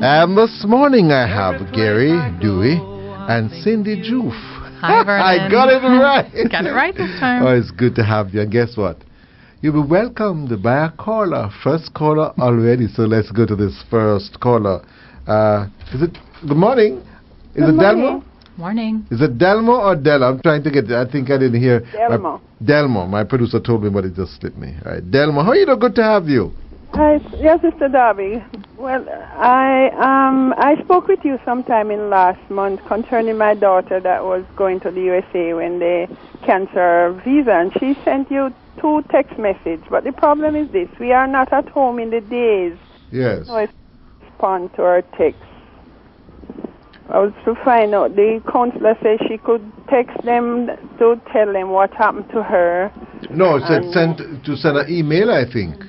This morning I have Gary Dewey and Cindy Joof. Hi, Vernon. I got it right. Got it right this time. Oh, it's good to have you. And guess what? You'll be welcomed by a caller. First caller already. So let's go to this first caller. Is it good morning? Is it Delmo? Morning. Is it Delmo or Della? I'm trying to get. I think I didn't hear. Delmo. Delmo. My producer told me, but it just slipped me. All right, Delmo. How are you doing? Good to have you. Hi, yes, Mr. Darby. Well, I spoke with you sometime in last month concerning my daughter that was going to the USA when they canceled her visa, and she sent you 2 text messages. But the problem is this: we are not at home in the days. Yes. So I respond to her text. I was to find out. The counselor said she could text them to tell them what happened to her. No, it said send an email, I think.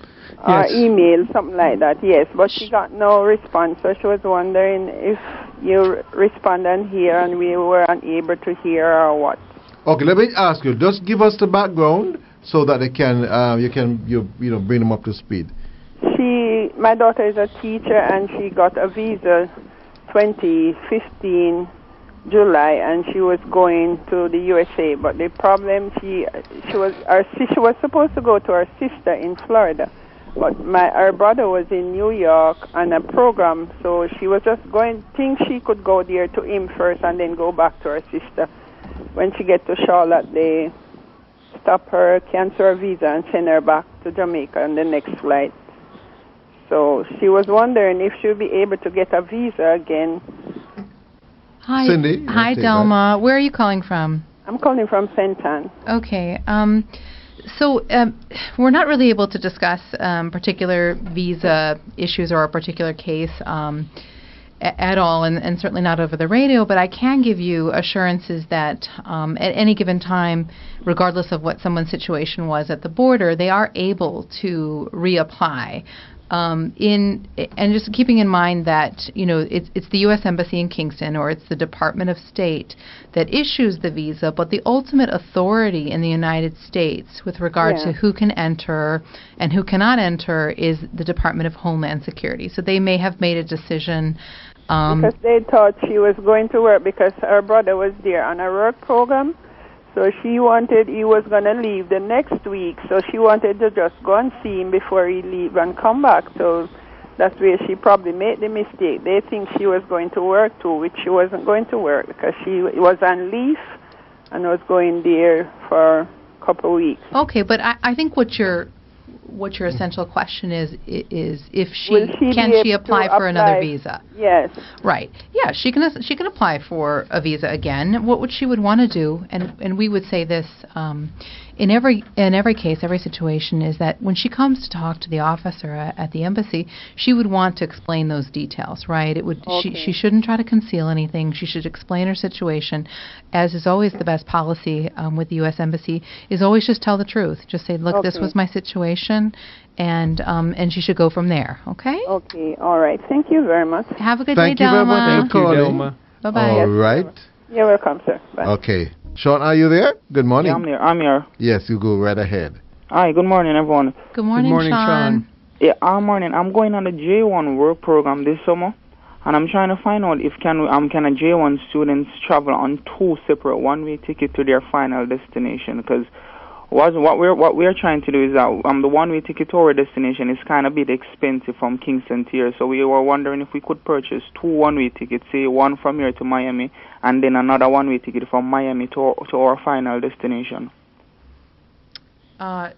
Or email, something like that, yes. But she got no response, so she was wondering if you respond and hear and we were unable to hear or what. Okay, let me ask you. Just give us the background so that they can you bring them up to speed. My daughter is a teacher and she got a visa 2015 July, and she was going to the USA. But the problem, she was supposed to go to her sister in Florida. But her brother was in New York on a program, so she was just think she could go there to him first and then go back to her sister. When she get to Charlotte, they stop her, cancel her visa, and send her back to Jamaica on the next flight. So she was wondering if she'll be able to get a visa again. Hi, Cindy. Hi, Delma. Where are you calling from? I'm calling from St. Anne. Okay. So we're not really able to discuss particular visa issues or a particular case at all, and certainly not over the radio, but I can give you assurances that at any given time, regardless of what someone's situation was at the border, they are able to reapply. And just keeping in mind that it's the U.S. Embassy in Kingston or it's the Department of State that issues the visa, but the ultimate authority in the United States with regard to who can enter and who cannot enter is the Department of Homeland Security. So they may have made a decision. Because they thought she was going to work because her brother was there on a work program. So he was going to leave the next week, so she wanted to just go and see him before he leave and come back. So that's where she probably made the mistake. They think she was going to work too, which she wasn't going to work because she was on leave and was going there for a couple of weeks. Okay, but I think what your essential question is if she apply for another visa? Yes. Right. Yeah, she can apply for a visa again. What she would want to do, and we would say this in every case, every situation, is that when she comes to talk to the officer at the embassy, she would want to explain those details. Right. She shouldn't try to conceal anything. She should explain her situation, as is always the best policy with the U.S. Embassy. Is always just tell the truth. Just say, look, this was my situation. And she should go from there, okay? Okay, all right. Thank you very much. Have a good Thank day, you very Delma. much for calling. Bye-bye. All right. You're welcome, sir. Bye. Okay. Sean, are you there? Good morning. Yeah, I'm here. Yes, you go right ahead. Hi, good morning, everyone. Good morning, Sean. Yeah, morning. I'm going on the J1 work program this summer, and I'm trying to find out if can a J1 students travel on 2 separate one-way tickets to their final destination, because what we're trying to do is that the one-way ticket to our destination is kind of a bit expensive from Kingston to here, so we were wondering if we could purchase 2 one-way tickets, say one from here to Miami, and then another one-way ticket from Miami to our final destination.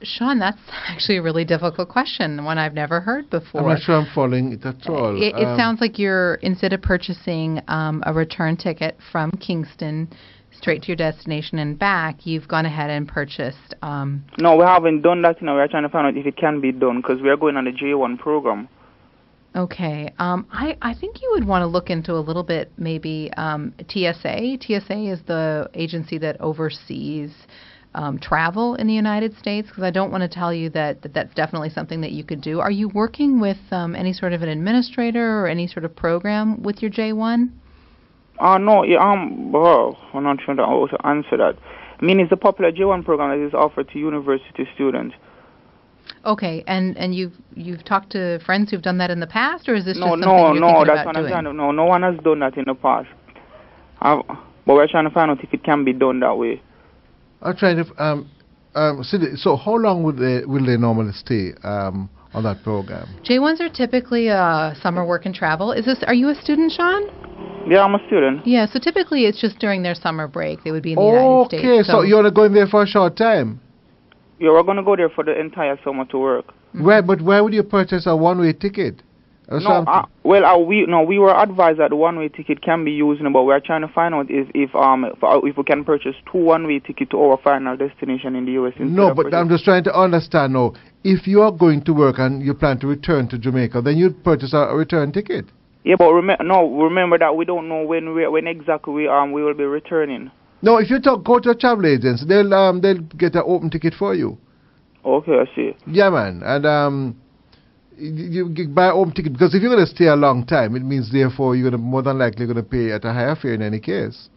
Sean, that's actually a really difficult question, one I've never heard before. I'm not sure I'm following it at all. It sounds like you're, instead of purchasing a return ticket from Kingston straight to your destination and back, you've gone ahead and purchased... No, we haven't done that. We're trying to find out if it can be done, because we are going on the J1 program. Okay. I think you would want to look into a little bit maybe TSA. TSA is the agency that oversees travel in the United States, because I don't want to tell you that that's definitely something that you could do. Are you working with any sort of an administrator or any sort of program with your J1? No, I'm not sure how to answer that. I mean, it's a popular J1 program that is offered to university students. Okay, and you've talked to friends who've done that in the past, or is this No, just something you're thinking that's about what I'm doing? trying to. No one has done that in the past. But we're trying to find out if it can be done that way. I'm trying to. So how long will they normally stay on that program? J1s are typically summer work and travel. Are you a student, Sean? Yeah, I'm a student. Yeah, so typically it's just during their summer break. They would be in the United States. Okay, so you're going there for a short time. Yeah, we're going to go there for the entire summer to work. But why would you purchase a one-way ticket? Or something? We were advised that the one-way ticket can be used, but we're trying to find out if we can purchase 2 one-way tickets to our final destination in the U.S. No, but I'm just trying to understand now. If you are going to work and you plan to return to Jamaica, then you'd purchase a return ticket. Yeah, but remember that we don't know when exactly we will be returning. No, if you go to a travel agents, they'll get an open ticket for you. Okay, I see. Yeah, man, and you buy an open ticket because if you're going to stay a long time, it means therefore you're going to more than likely going to pay at a higher fare in any case.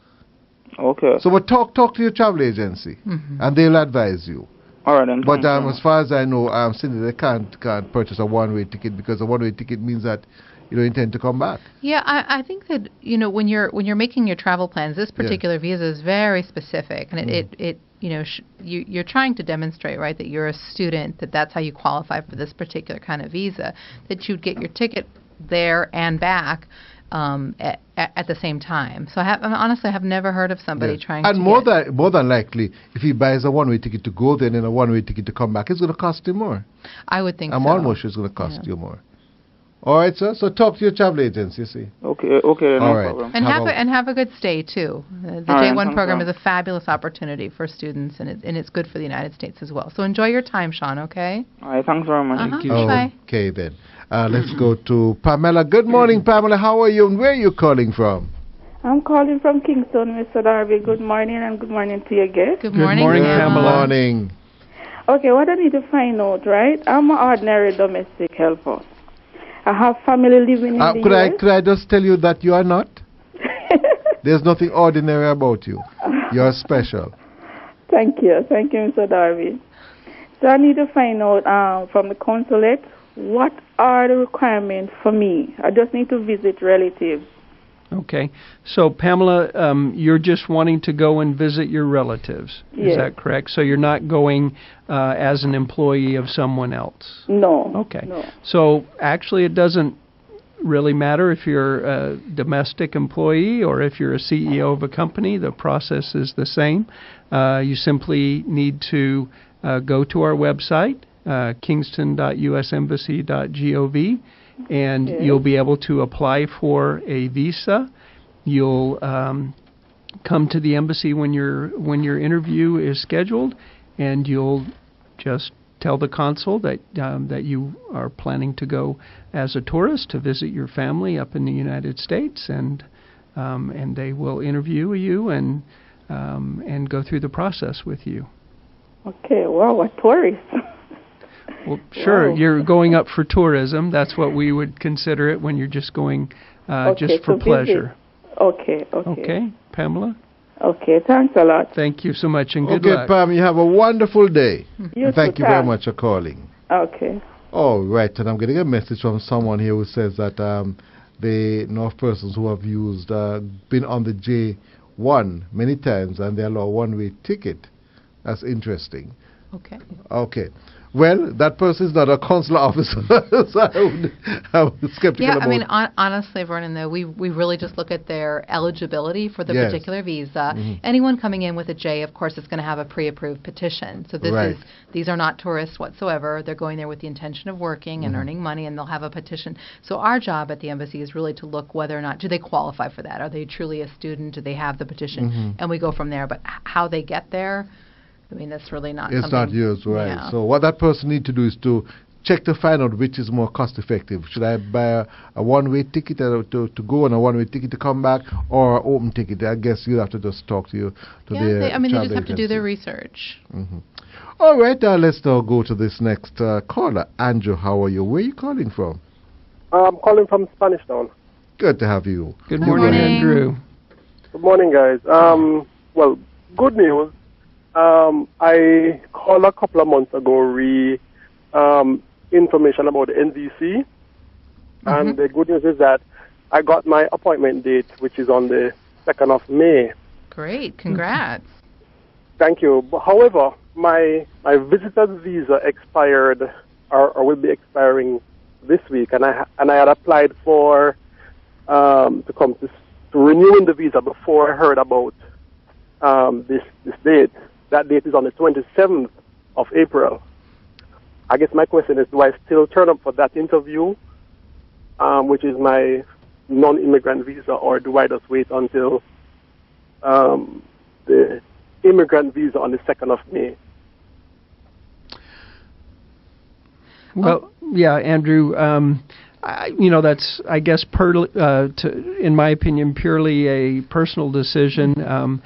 Okay. So, but talk to your travel agency, and they'll advise you. All right, then. But as far as I know, Cindy, they can't purchase a one-way ticket because a one-way ticket means that you don't intend to come back. Yeah, I think that when you're making your travel plans, this particular visa is very specific, and you're trying to demonstrate, right, that you're a student, that's how you qualify for this particular kind of visa, that you'd get your ticket there and back at the same time. So honestly, I have never heard of somebody trying to. And more than likely, if he buys a one-way ticket to go there and then a one-way ticket to come back, it's going to cost him more. I would think. I'm almost sure it's going to cost you more. All right, sir. So talk to your travel agents, you see. Okay, no problem. And have a good stay too. The J1 program is a fabulous opportunity for students, and it's good for the United States as well. So enjoy your time, Sean. Okay. All right, thanks very much. Thank you. Bye. Okay then. Let's go to Pamela. Good morning, Pamela. How are you? And where are you calling from? I'm calling from Kingston, Mr. Darby. Good morning, and good morning to your guest. Good morning, Pamela. Good morning. Okay, what I need to find out, right? I'm an ordinary domestic helper. I have family living in the US. Could I just tell you that you are not? There's nothing ordinary about you. You're special. Thank you, Mr. Darby. So I need to find out from the consulate what are the requirements for me. I just need to visit relatives. Okay. So, Pamela, you're just wanting to go and visit your relatives. Yes. Is that correct? So you're not going as an employee of someone else? No. Okay. No. So, actually, it doesn't really matter if you're a domestic employee or if you're a CEO of a company. The process is the same. You simply need to go to our website, kingston.usembassy.gov, and you'll be able to apply for a visa. You'll come to the embassy when your interview is scheduled, and you'll just tell the consul that you are planning to go as a tourist to visit your family up in the United States, and they will interview you and go through the process with you. Okay. Wow, a tourist. Well, sure. Wow. You're going up for tourism. That's what we would consider it when you're just going just for pleasure. Okay. Okay, Pamela? Okay, thanks a lot. Thank you so much, and good luck. Okay, Pam, you have a wonderful day. Thank you very much for calling. Okay. All right, and I'm getting a message from someone here who says that they know of persons who have been on the J1 many times, and they allow a one-way ticket. That's interesting. Okay. Well, that person is not a consular officer, so I would be skeptical about. Yeah, I mean, honestly, Vernon, though, we really just look at their eligibility for the particular visa. Anyone coming in with a J, of course, is going to have a pre-approved petition. So these are not tourists whatsoever. They're going there with the intention of working and earning money, and they'll have a petition. So our job at the embassy is really to look whether or not, do they qualify for that? Are they truly a student? Do they have the petition? And we go from there. But how they get there, I mean, that's really not It's not yours, right. Yeah. So what that person needs to do is to check to find out which is more cost-effective. Should I buy a one-way ticket to go and a one-way ticket to come back, or an open ticket? I guess you'll have to just talk to they just have to do their research. All right, let's now go to this next caller. Andrew, how are you? Where are you calling from? I'm calling from Spanish Town. Good to have you. Good morning, Andrew. Good morning, guys. Well, good news. I called a couple of months ago information about the NVC. And the good news is that I got my appointment date, which is on the 2nd of May. Great. Congrats. Thank you. But however, my visitor's visa expired or will be expiring this week, and I had applied for to come to renewing the visa before I heard about this date. That date is on the 27th of April. I guess my question is, do I still turn up for that interview, which is my non-immigrant visa, or do I just wait until the immigrant visa on the 2nd of May? Well, yeah, Andrew, that's, I guess, in my opinion, purely a personal decision.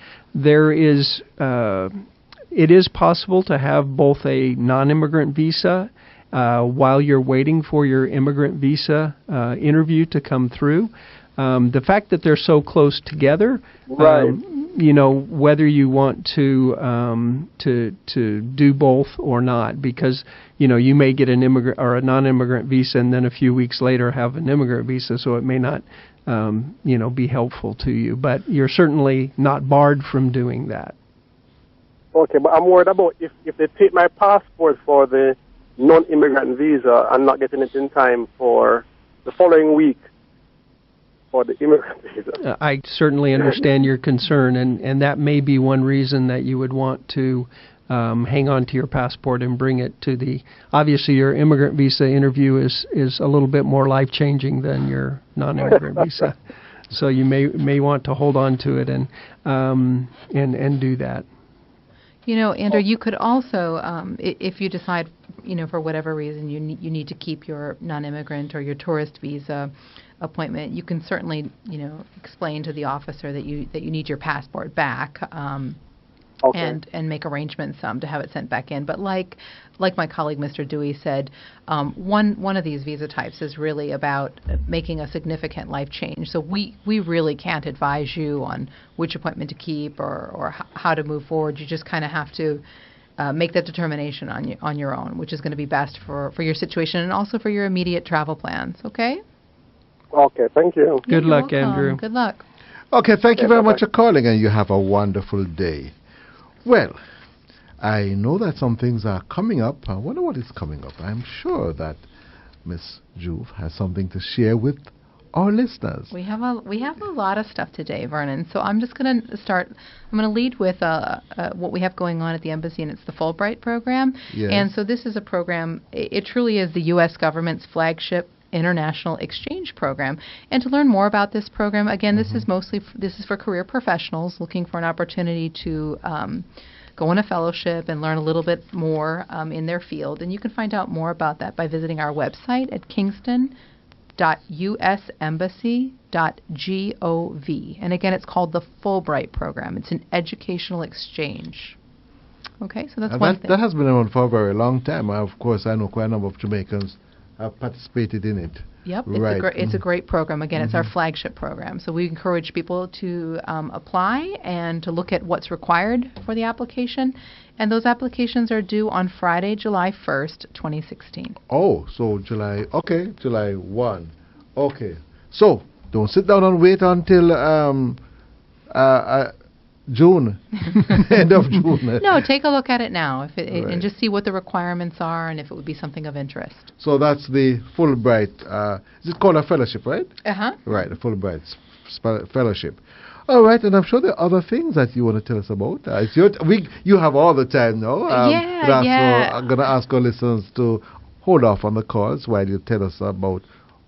It is possible to have both a non-immigrant visa while you're waiting for your immigrant visa interview to come through. The fact that they're so close together, right. Whether you want to do both or not, because you may get an immigrant or a non-immigrant visa and then a few weeks later have an immigrant visa, so it may not be helpful to you. But you're certainly not barred from doing that. Okay, but I'm worried about if they take my passport for the non-immigrant visa and not getting it in time for the following week for the immigrant visa. I certainly understand your concern, and that may be one reason that you would want to hang on to your passport and bring it to obviously your immigrant visa interview is a little bit more life-changing than your non-immigrant visa. So you may want to hold on to it and do that. Andrew, you could also, if you decide, for whatever reason you need to keep your non-immigrant or your tourist visa appointment, you can certainly, explain to the officer that you need your passport back, okay. and make arrangements to have it sent back in. But like my colleague Mr. Dewey said, one of these visa types is really about making a significant life change. So we really can't advise you on which appointment to keep or how to move forward. You just kind of have to make that determination on your own, which is going to be best for your situation and also for your immediate travel plans. Okay? Okay, thank you. Good luck, welcome. Andrew. Good luck. Okay, thank you very much for calling, and you have a wonderful day. Well, I know that some things are coming up. I wonder what is coming up. I'm sure that Miss Juve has something to share with our listeners. We have a lot of stuff today, Vernon. So I'm just going to start. I'm going to lead with what we have going on at the embassy, and it's the Fulbright Program. Yes. And so this is a program. It truly is the U.S. government's flagship international exchange program. And to learn more about this program, again, this is for career professionals looking for an opportunity to go on a fellowship and learn a little bit more in their field. And you can find out more about that by visiting our website at kingston.usembassy.gov. And again, it's called the Fulbright Program. It's an educational exchange. Okay, so that's one thing. That has been around for a very long time. Of course, I know quite a number of Jamaicans have participated in it. Yep, right. It's a great program. Again, it's our flagship program. So we encourage people to apply and to look at what's required for the application. And those applications are due on Friday, July 1st, 2016. Oh, so July 1. Okay. So don't sit down and wait until June, end of June. No, take a look at it now Right. and just see what the requirements are and if it would be something of interest. So that's the Fulbright. Is it called a fellowship, right? Uh-huh. Right, the Fulbright fellowship. All right, and I'm sure there are other things that you want to tell us about. You have all the time now. I'm going to ask our listeners to hold off on the calls while you tell us about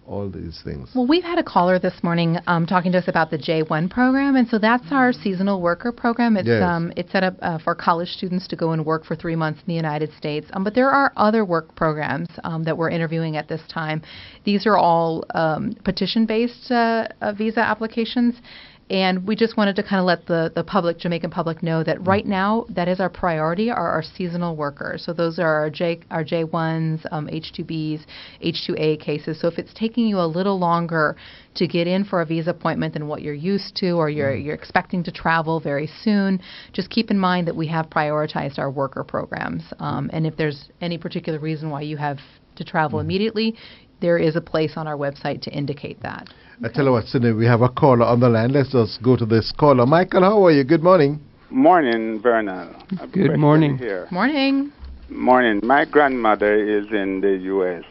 all these things. Well, we've had a caller this morning talking to us about the J1 program, and so that's our seasonal worker program. It's it's set up for college students to go and work for 3 months in the United States. But there are other work programs that we're interviewing at this time. These are all petition-based visa applications. And we just wanted to kind of let the public, Jamaican public, know that right now that is our priority, are our seasonal workers. So those are our J1s, H2Bs, H2A cases. So if it's taking you a little longer to get in for a visa appointment than what you're used to, or you're expecting to travel very soon, just keep in mind that we have prioritized our worker programs. And if there's any particular reason why you have to travel immediately, there is a place on our website to indicate that. I tell you what, Cindy, we have a caller on the line. Let's just go to this caller. Michael, how are you? Good morning. Morning, Bernal. Good morning. Here. Morning. Morning. My grandmother is in the U.S.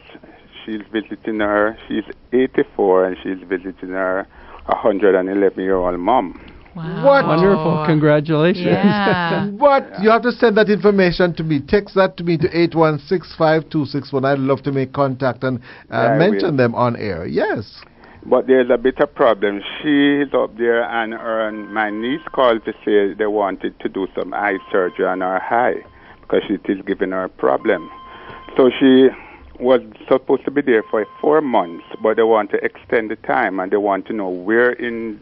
She's visiting her. She's 84, and she's visiting her 111-year-old mom. Wow. What? Wonderful. Congratulations. Yeah. What? You have to send that information to me. Text that to me to 816-5261. I'd love to make contact and mention them on air. Yes. But there's a bit of problem. She's up there, and my niece called to say they wanted to do some eye surgery on her eye because it is giving her a problem. So she was supposed to be there for 4 months, but they want to extend the time, and they want to know where in,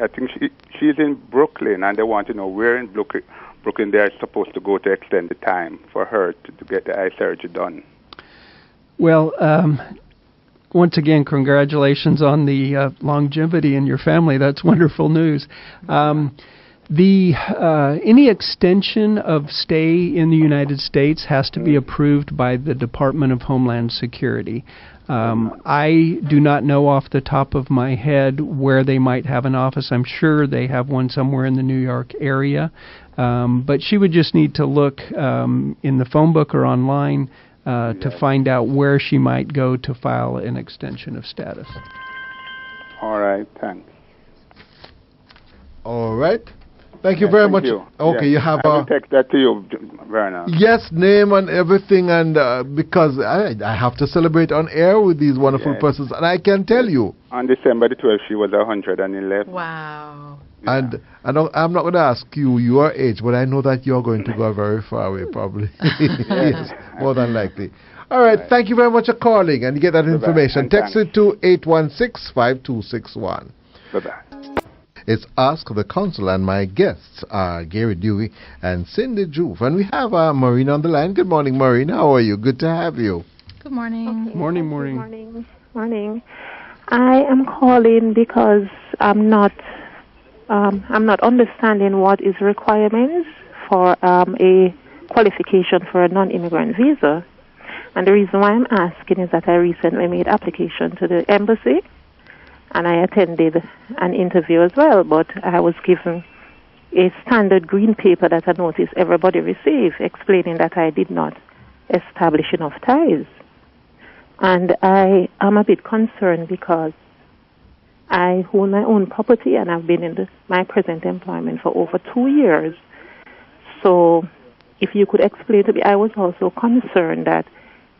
I think she's in Brooklyn, and they want to know where in Brooklyn they're supposed to go to extend the time for her to get the eye surgery done. Well, once again, congratulations on the longevity in your family. That's wonderful news. Any extension of stay in the United States has to be approved by the Department of Homeland Security. I do not know off the top of my head where they might have an office. I'm sure they have one somewhere in the New York area. But she would just need to look in the phone book or online to find out where she might go to file an extension of status. All right, thanks. All right. Thank you very much. You. Okay, yes. you have I will text that to you, Verna. Yes, name and everything, and because I have to celebrate on air with these wonderful persons, and I can tell you. On December the 12th, she was 111. Wow. Yeah. And I'm not going to ask you your age, but I know that you're going to go very far away, probably. Yes, more than likely. All right, thank you very much for calling, and you get that information. Text it to 816-5261. Bye-bye. It's Ask the Consul, and my guests are Gary Dewey and Cindy Juve. And we have Maureen on the line. Good morning, Maureen. How are you? Good to have you. Good morning. Okay. Morning. Morning. I am calling because I'm not understanding what is requirements for a qualification for a non-immigrant visa. And the reason why I'm asking is that I recently made application to the embassy, and I attended an interview as well, but I was given a standard green paper that I noticed everybody receive, explaining that I did not establish enough ties. And I am a bit concerned because I own my own property, and I've been in my present employment for over 2 years. So if you could explain to me, I was also concerned that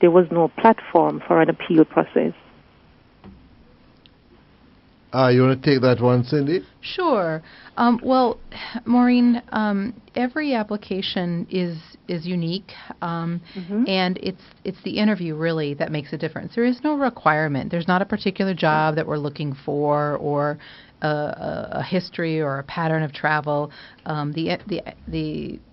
there was no platform for an appeal process. You want to take that one, Cindy? Sure. Well, Maureen, every application is unique, and it's the interview really that makes a difference. There is no requirement. There's not a particular job that we're looking for, or a history or a pattern of travel.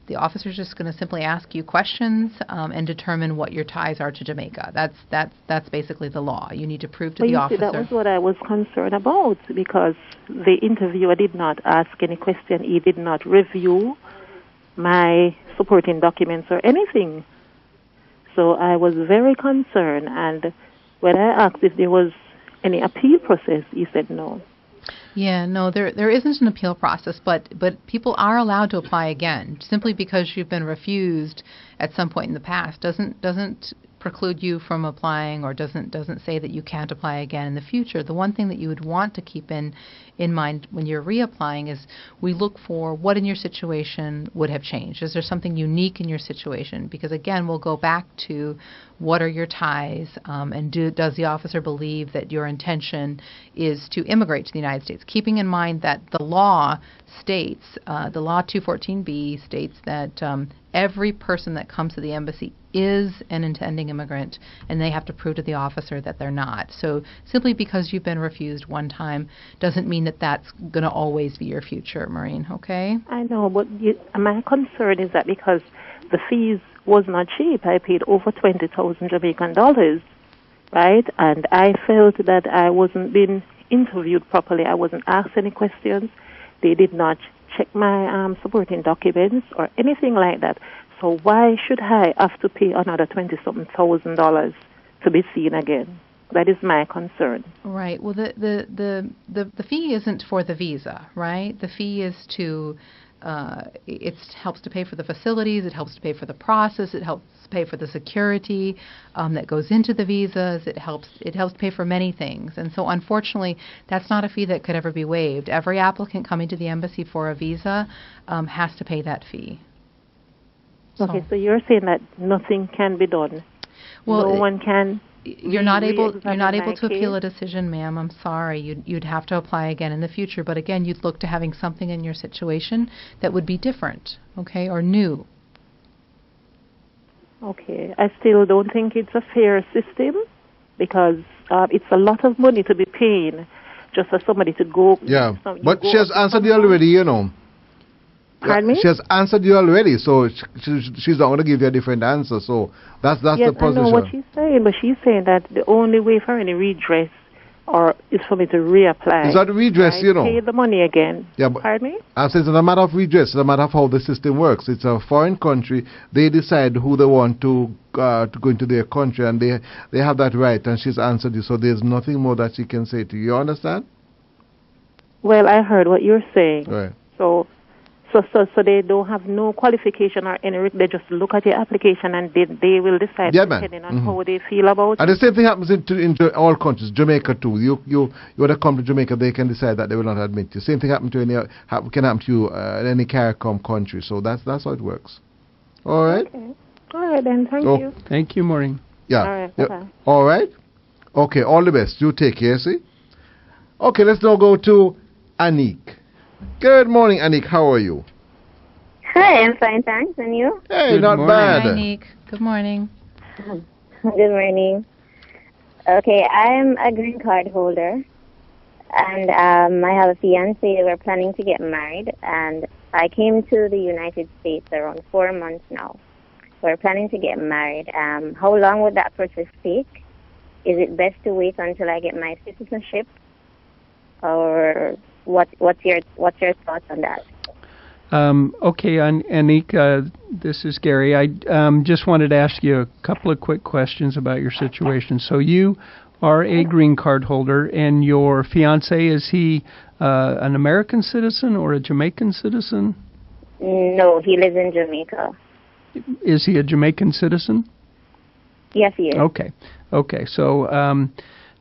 The officer's just going to simply ask you questions and determine what your ties are to Jamaica. That's basically the law. You need to prove to the officer. That was what I was concerned about, because the interviewer did not ask any question. He did not review my supporting documents or anything. So I was very concerned, and when I asked if there was any appeal process, he said no. Yeah, no, there isn't an appeal process, but people are allowed to apply again. Simply because you've been refused at some point in the past doesn't preclude you from applying, or doesn't say that you can't apply again in the future. The one thing that you would want to keep in mind when you're reapplying is we look for what in your situation would have changed. Is there something unique in your situation? Because again, we'll go back to what are your ties, and does the officer believe that your intention is to immigrate to the United States? Keeping in mind that the law states, the law 214B states that every person that comes to the embassy is an intending immigrant, and they have to prove to the officer that they're not. So simply because you've been refused one time doesn't mean that that's going to always be your future, Maureen, okay? I know, but my concern is that because the fees was not cheap, I paid over 20,000 Jamaican dollars, right? And I felt that I wasn't being interviewed properly. I wasn't asked any questions. They did not check my supporting documents or anything like that. So why should I have to pay another $20-something thousand to be seen again? That is my concern. Right. Well, the fee isn't for the visa, right? The fee is to it helps to pay for the facilities. It helps to pay for the process. It helps pay for the security that goes into the visas. It helps pay for many things. And so, unfortunately, that's not a fee that could ever be waived. Every applicant coming to the embassy for a visa has to pay that fee. Okay, so you're saying that nothing can be done. Well, no one can. You're not able to appeal a decision, ma'am. I'm sorry. You'd have to apply again in the future. But again, you'd look to having something in your situation that would be different, okay, or new. Okay, I still don't think it's a fair system because it's a lot of money to be paying just for somebody to go. Yeah, but she has answered you already, you know. Pardon me? She has answered you already, so she's not going to give you a different answer. So that's yes, the position. I know what she's saying, but she's saying that the only way for any redress is for me to reapply. It's not redress, right? you know. Pay the money again. Yeah, but pardon me? I said it's not a matter of redress. It's a matter of how the system works. It's a foreign country. They decide who they want to go into their country, and they have that right. And she's answered you, so there's nothing more that she can say to you. You understand? Well, I heard what you're saying. Right. So they don't have no qualification or any. They just look at your application and they will decide depending on how they feel about it. And the same thing happens in all countries, Jamaica too. You want to come to Jamaica, they can decide that they will not admit you. Same thing can happen to you in any CARICOM country. So that's how it works. All right. Okay. All right then. Thank you. Thank you, Maureen. Yeah. All right. Yeah. Bye. All right. Okay. All the best. You take care. See. Okay. Let's now go to Anik. Good morning, Anik. How are you? Hi, I'm fine, thanks. And you? Hey, Good not morning. bad. Hi, Nick. Good morning. Good morning. Okay, I'm a green card holder, and I have a fiance. We're planning to get married, and I came to the United States around 4 months now. We're planning to get married. How long would that process take? Is it best to wait until I get my citizenship, or what's your thoughts on that? Okay, Anik, this is Gary. I just wanted to ask you a couple of quick questions about your situation. So you are a green card holder, and your fiancé, is he an American citizen or a Jamaican citizen? No, he lives in Jamaica. Is he a Jamaican citizen? Yes, he is. Okay. So,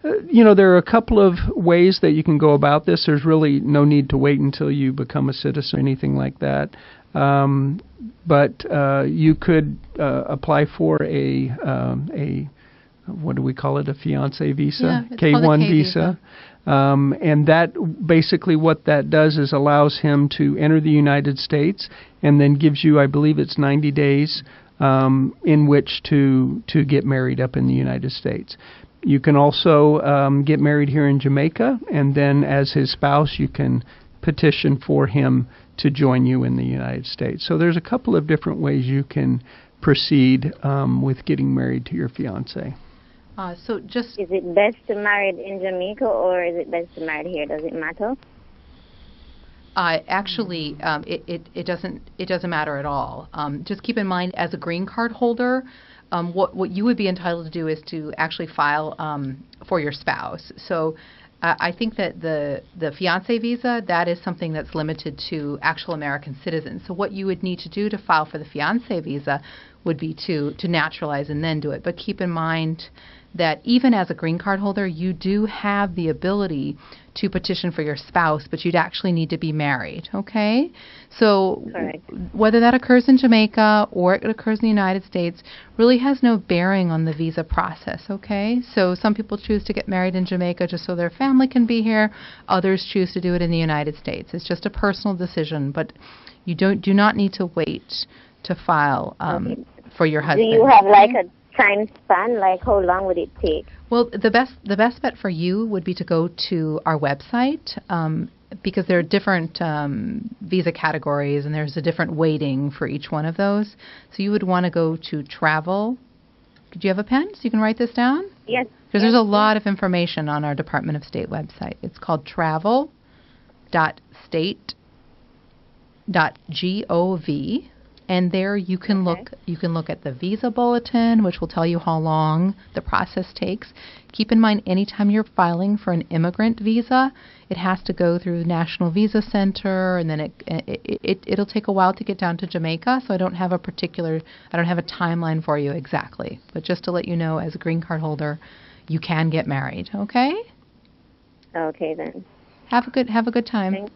there are a couple of ways that you can go about this. There's really no need to wait until you become a citizen or anything like that. But you could apply for a what do we call it? A fiancé visa, Yeah, K1 visa. And that basically what that does is allows him to enter the United States and then gives you, I believe it's 90 days in which to get married up in the United States. You can also get married here in Jamaica, and then as his spouse, you can petition for him to join you in the United States. So there's a couple of different ways you can proceed with getting married to your fiancé. Is it best to marry in Jamaica or is it best to marry here? Does it matter? Actually, it doesn't matter at all. Just keep in mind, as a green card holder, what you would be entitled to do is to actually file for your spouse. So I think that the fiancé visa, that is something that's limited to actual American citizens. So what you would need to do to file for the fiancé visa would be to naturalize and then do it. But keep in mind that even as a green card holder, you do have the ability to petition for your spouse, but you'd actually need to be married, okay? So whether that occurs in Jamaica or it occurs in the United States really has no bearing on the visa process, okay? So some people choose to get married in Jamaica just so their family can be here. Others choose to do it in the United States. It's just a personal decision, but you do not need to wait to file for your husband. Do you have like a time span? Like how long would it take? Well, the best bet for you would be to go to our website because there are different visa categories and there's a different weighting for each one of those. So you would want to go to travel. Do you have a pen so you can write this down? Yes. Because there's a lot of information on our Department of State website. It's called travel.state.gov. And there you can look at the visa bulletin, which will tell you how long the process takes. Keep in mind, anytime you're filing for an immigrant visa, it has to go through the National Visa Center, and then it'll take a while to get down to Jamaica. So I don't have a timeline for you exactly. But just to let you know, as a green card holder, you can get married. Okay? Okay then. Have a good time.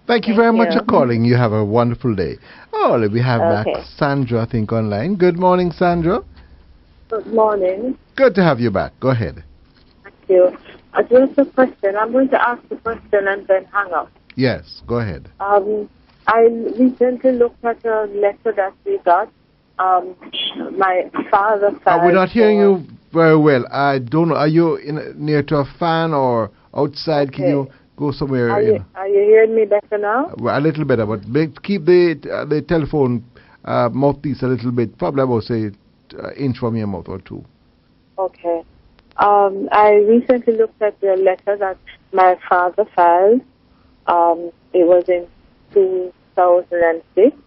Thank you very much for calling. You have a wonderful day. Oh, we have back Sandra, I think, online. Good morning, Sandra. Good morning. Good to have you back. Go ahead. Thank you. Just a question. I'm going to ask the question and then hang up. Yes, go ahead. I recently looked at a letter that we got. My father filed. We're not hearing you very well. I don't know. Are you near to a fan or outside? Can you go somewhere? Are you hearing me better now? Well, a little better, but keep the telephone mouthpiece a little bit, probably about, say, inch from your mouth or two. Okay. I recently looked at the letter that my father filed. It was in 2006.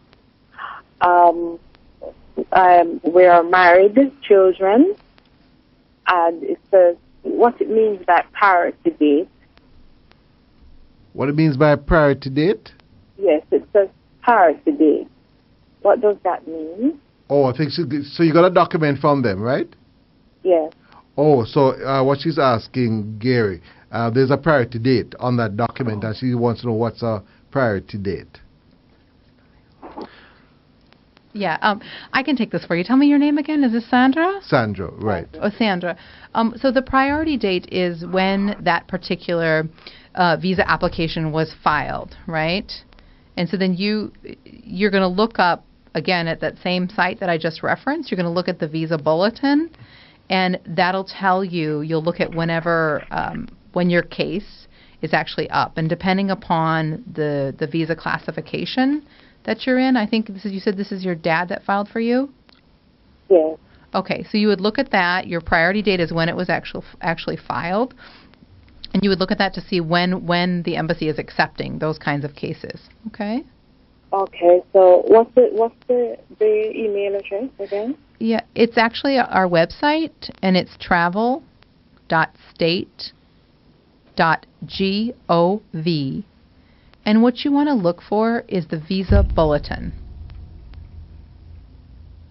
We are married, children, and it says what it means by priority date. What it means by priority date? Yes, it says priority date. What does that mean? Oh, I think so. You got a document from them, right? Yes. Oh, so what she's asking, Gary, there's a priority date on that document, and she wants to know what's a priority date. Yeah, I can take this for you. Tell me your name again. Is this Sandra? Sandra, right. Oh, Sandra. So the priority date is when that particular visa application was filed, right? And so then you're going to look up, again, at that same site that I just referenced, you're going to look at the visa bulletin, and that'll tell you'll look at when your case is actually up. And depending upon the visa classification that you're in, I think you said this is your dad that filed for you? Yes. Okay, so you would look at that. Your priority date is when it was actually filed. And you would look at that to see when the embassy is accepting those kinds of cases. Okay? Okay, so what's the email address again? Yeah, it's actually our website, and it's travel.state.gov. And what you want to look for is the visa bulletin.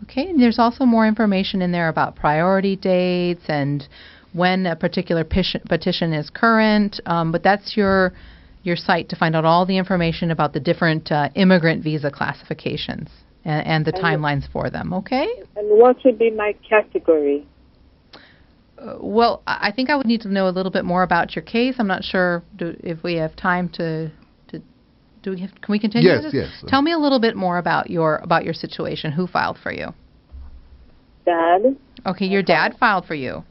Okay, and there's also more information in there about priority dates and when a particular petition is current, but that's your site to find out all the information about the different immigrant visa classifications and the timelines for them, okay? And what would be my category? Well, I think I would need to know a little bit more about your case. I'm not sure if we have time to can we continue? Yes, yes. Tell me a little bit more about your situation. Who filed for you? Dad. Okay, your dad filed for you.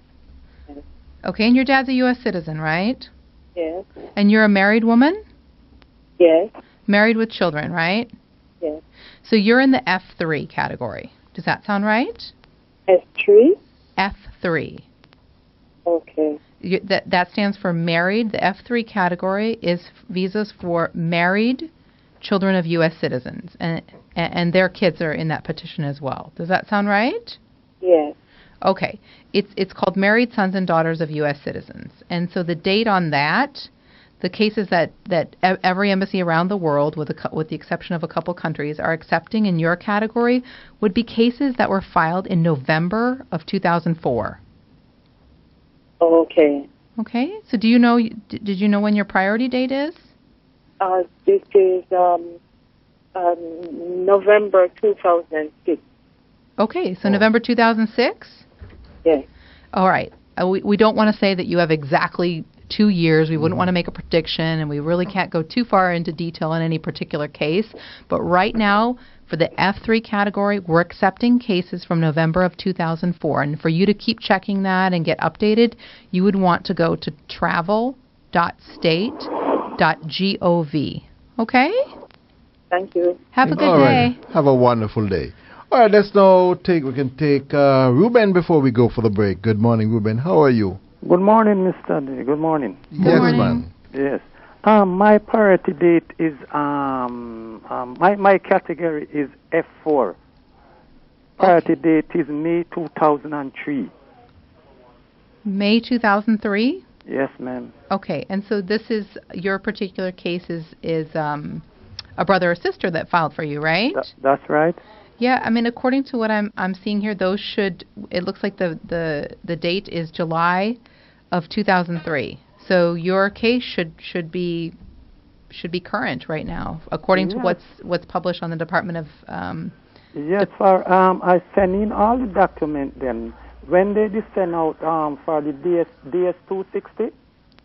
Yes. Okay, and your dad's a U.S. citizen, right? Yes. And you're a married woman? Yes. Married with children, right? Yes. So you're in the F3 category. Does that sound right? F3? F3. Okay. That stands for married. The F3 category is visas for married children of U.S. citizens, and their kids are in that petition as well. Does that sound right? Yes. Okay. It's called Married Sons and Daughters of U.S. Citizens. And so the date on that, the cases that every embassy around the world, with the exception of a couple countries, are accepting in your category would be cases that were filed in November of 2004. Okay. Okay. So do you know? Did you know when your priority date is? This is November 2006. Okay. So November 2006. Yes. All right. We don't want to say that you have exactly 2 years. We wouldn't want to make a prediction, and we really can't go too far into detail in any particular case. But right now, for the F3 category, we're accepting cases from November of 2004. And for you to keep checking that and get updated, you would want to go to travel.state.gov. Okay? Thank you. Have a good All day. right. Have a wonderful day. All right, let's now we can take Ruben before we go for the break. Good morning, Ruben. How are you? Good morning, Mr. D. Good morning. Yes, man. Yes. My priority date is my category is F4. Priority date is May 2003. May 2003? Yes, ma'am. Okay, and so this is your particular case is a brother or sister that filed for you, right? That's right. Yeah, I mean, according to what I'm seeing here, those it looks like the date is July of 2003. So your case should be current right now, according to what's published on the Department of. Yes, I sent in all the documents. Then when they send out for the DS 260.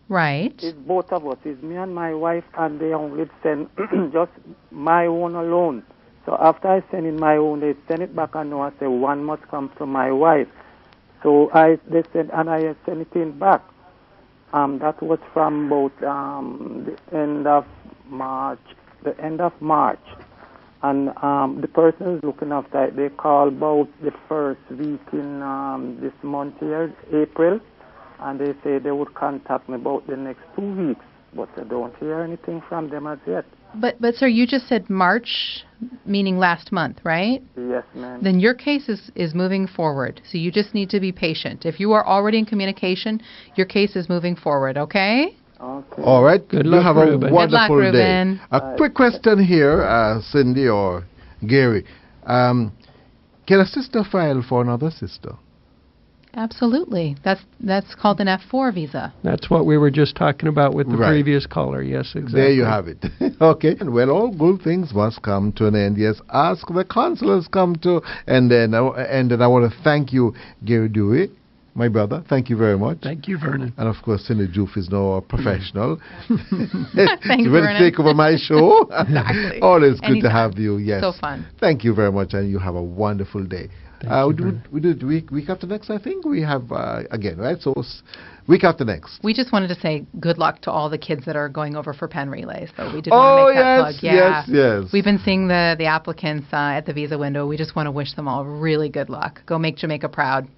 Right. It's both of us. It's me and my wife, and they only send just my own alone. So after I send in my own, they send it back, and now I say one must come to my wife. So they send, and I send it in back. That was from about the end of March. And the person who's looking after it, they call about the first week in this month here, April, and they say they would contact me about the next 2 weeks, but I don't hear anything from them as yet. But sir, you just said March, meaning last month, right? Yes, ma'am. Then your case is moving forward. So you just need to be patient. If you are already in communication, your case is moving forward, okay? Okay. All right. Good You luck, have Ruben. a wonderful Good luck, day. Ruben. A quick question here, Cindy or Gary. Can a sister file for another sister? Absolutely. That's called an F4 visa. That's what we were just talking about with the Right. previous caller. Yes, exactly. There you have it. Okay. Well, all good things must come to an end. Yes, Ask the Consul has come to and then I want to thank you, Gary Dewey, my brother. Thank you very much. Thank you, Vernon. And of course, Cindy Joof is now a professional. Thanks, You're ready to Vernon. take over my show? Exactly. Always good to Anytime. have you. Yes. So fun. Thank you very much, and you have a wonderful day. We do it week after next, I think. We have, again, right? So week after next. We just wanted to say good luck to all the kids that are going over for pen relays. So we did want to make that plug. Yeah. Yes. We've been seeing the applicants at the visa window. We just want to wish them all really good luck. Go make Jamaica proud.